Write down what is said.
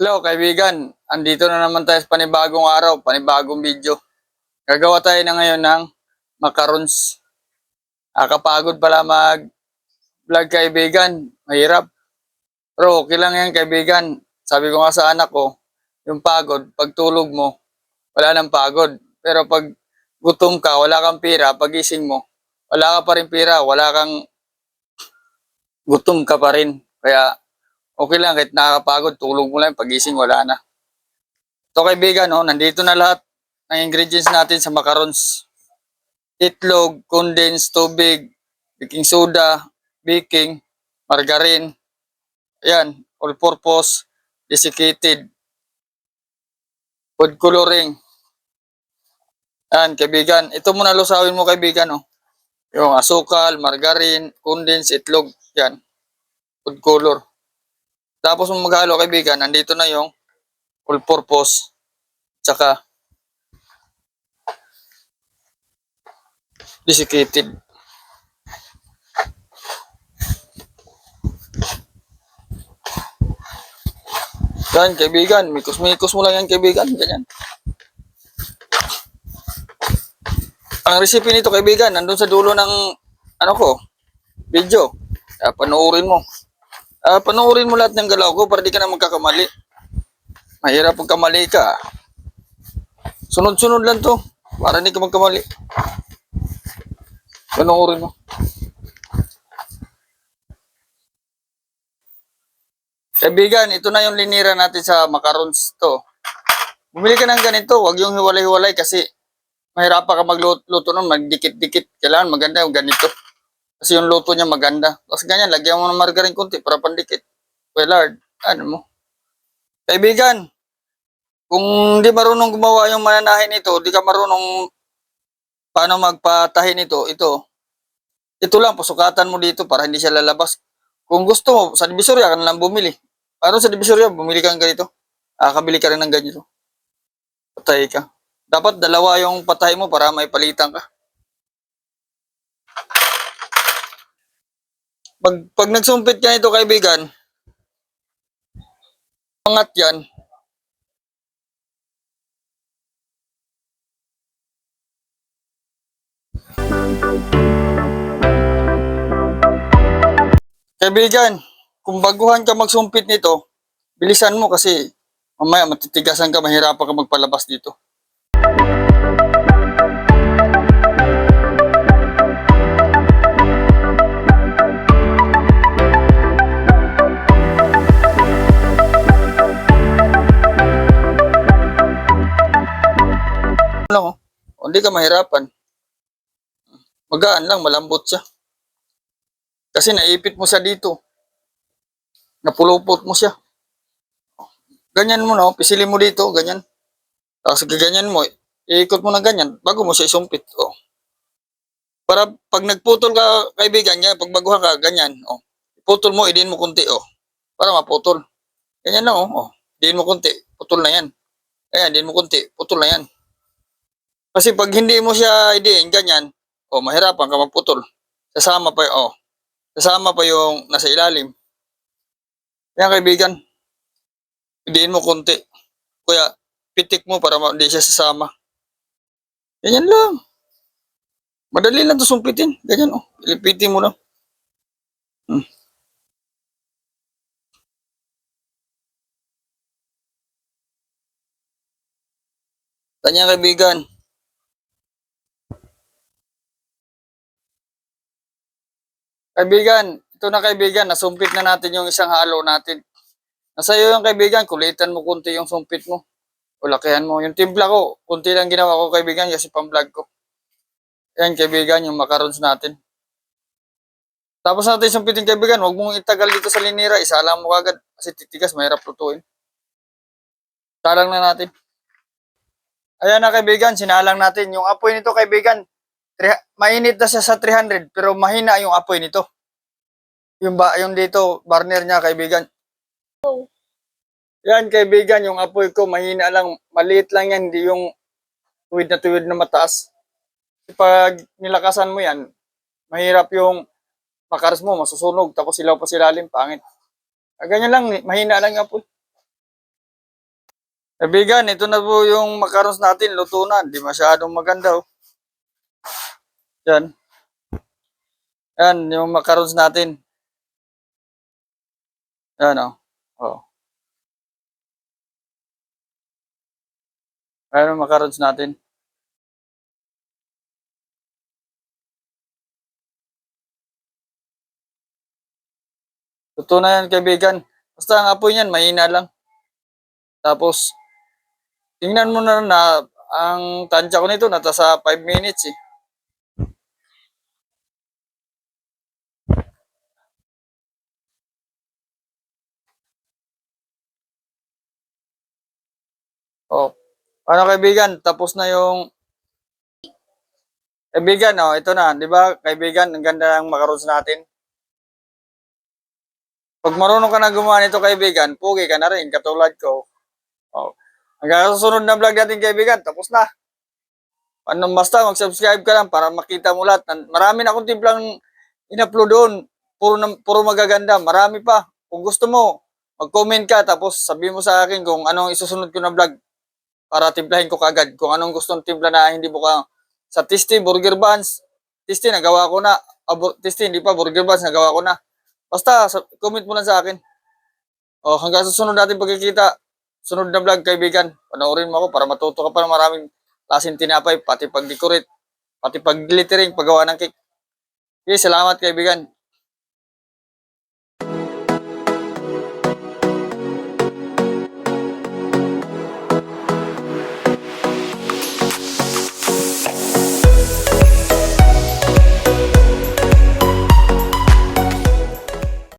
Hello kaibigan, andito na naman tayo sa panibagong araw, panibagong video. Gagawa tayo na ngayon ng macarons. Kapagod pala mag-vlog kaibigan, mahirap. Pero okay lang yan kaibigan. Sabi ko nga sa anak ko, yung pagod, pag tulog mo, wala nang pagod. Pero pag gutom ka, wala kang pira, pagising mo, wala ka pa rin pira, wala kang gutom ka pa rin. Kaya okay lang kahit nakakapagod, tulog mo lang, pagising wala na. So kaibigan, nandito na lahat ng ingredients natin sa macarons. Itlog, condensed tubig, baking soda, baking, margarine, ayan, all-purpose, desiccated, food coloring. Ayan kaibigan, ito muna lusawin mo kaibigan, yung asukal, margarine, condensed, itlog, yan, food color. Tapos mo maghalo kaibigan, nandito na yung all-purpose, tsaka desiccated. Yan kaibigan, mikos-mikos mo lang yan kaibigan, ganyan. Ang recipe nito kaibigan, nandun sa dulo ng video. Panoorin mo. Panoorin mo lahat ng galaw ko para di ka na magkakamali. Mahirap pag kamali ka. Sunod-sunod lang to para di ka magkamali. Panoorin mo. Kaibigan, ito na yung linira natin sa macarons to. Bumili ka ng ganito, wag yung hiwalay-hiwalay kasi mahirapan ka magluto nun, magdikit-dikit. Kailangan maganda yung ganito. Kasi yung luto niya maganda. Kasi ganyan, lagyan mo ng margarine konti para pandikit. Well, hard. Ano mo? Kaibigan, kung di marunong gumawa yung mananahin nito, di ka marunong paano magpatahin ito, ito lang, pasukatan mo dito para hindi siya lalabas. Kung gusto mo, sa Divisoria ka na lang bumili. Para sa Divisoria, bumili ka ng ganito. Kabili ka rin ng ganito. Patay ka. Dapat dalawa yung patay mo para may palitan ka. Pag nagsumpit ka nito kaibigan, angat yan. Kaibigan, kung baguhan ka magsumpit nito, bilisan mo kasi mamaya matitigasan ka, mahirapan ka magpalabas dito. Hindi ka mahirapan. Magaan lang, malambot siya. Kasi naipit mo siya dito. Napulupot mo siya. Ganyan mo pisilin mo dito, ganyan. Tapos gaganyan mo, iikot mo na ganyan bago mo siya isumpit. Para pag nagputol ka, kaibigan niya, pag baguhan ka, ganyan. Putol mo, idin mo kunti, para maputol. Ganyan lang, idin mo kunti, putol na yan. Ayan, idin mo kunti, putol na yan. Kasi pag hindi mo siya idin, ganyan, mahirapan ka magputol. Sasama pa yung nasa ilalim. Kaya kaibigan, idiin mo konti. Kaya pitik mo para hindi siya sasama. Ganyan lang. Madali lang ito sumpitin. Ganyan ilipitin mo lang. Ganyan kaibigan. Kaibigan, ito na kaibigan, nasumpit na natin yung isang halo natin. Nasa iyo yung kaibigan, kulitan mo kunti yung sumpit mo. O lakihan mo. Yung timpla ko, kunti lang ginawa ko kaibigan kasi pang-vlog ko. Yan kaibigan, yung macarons natin. Tapos natin sumpitin kaibigan, huwag mong itagal dito sa linira, isalang mo kagad kasi titigas, mahirap lutuin. Salang na natin. Ayan na kaibigan, sinalang natin. Yung apoy nito kaibigan, mainit na siya sa 300 pero mahina yung apoy nito. Yung dito, burner niya kaibigan. Yan kaibigan, yung apoy ko mahina lang, maliit lang yan, hindi yung tuwid na mataas. Pag nilakasan mo yan, mahirap yung makaras mo, masusunog, tapos silaw pa silalim, pangit. Ganyan lang, mahina lang yung apoy. Kaibigan, ito na po yung macarons natin, luto na. Di masyadong maganda, oh. Yan. Yan, yung macarons natin. Yan, oh. Oh. Ayan yung macarons natin. Luto na yan, kaibigan. Basta ang apoy niyan, mahina lang. Tapos, tingnan mo na ang tansya ko nito, nasa 5 minutes eh. Oh. Ano kaibigan, tapos na yung kaibigan, oh, ito na, 'di ba? Kaibigan, ang ganda ng macarons natin. Pag marunong ka na gumawa nito, kaibigan, pugi ka na rin katulad ko. Oh. Hanggang sa susunod na vlog natin, kaibigan, tapos na. Ano, basta mag-subscribe ka lang para makita mo lahat. Marami na akong timplang in-upload doon. Puro magaganda. Marami pa. Kung gusto mo, mag-comment ka tapos sabihin mo sa akin kung anong isusunod ko na vlog para timplahin ko kagad. Kung anong gustong timpla na hindi mo ka sa Tasty Burger Buns. Tasty, nagawa ko na. Tasty, hindi pa. Burger Buns, nagawa ko na. Basta, comment mo lang sa akin. O, hanggang sa sunod natin pagkikita. Sunod na vlog, kaibigan. Panoorin mo ako para matuto ka pa ng maraming klaseng tinapay, pati pag-decorate, pati pag-glittering, paggawa ng cake. Okay, salamat kaibigan.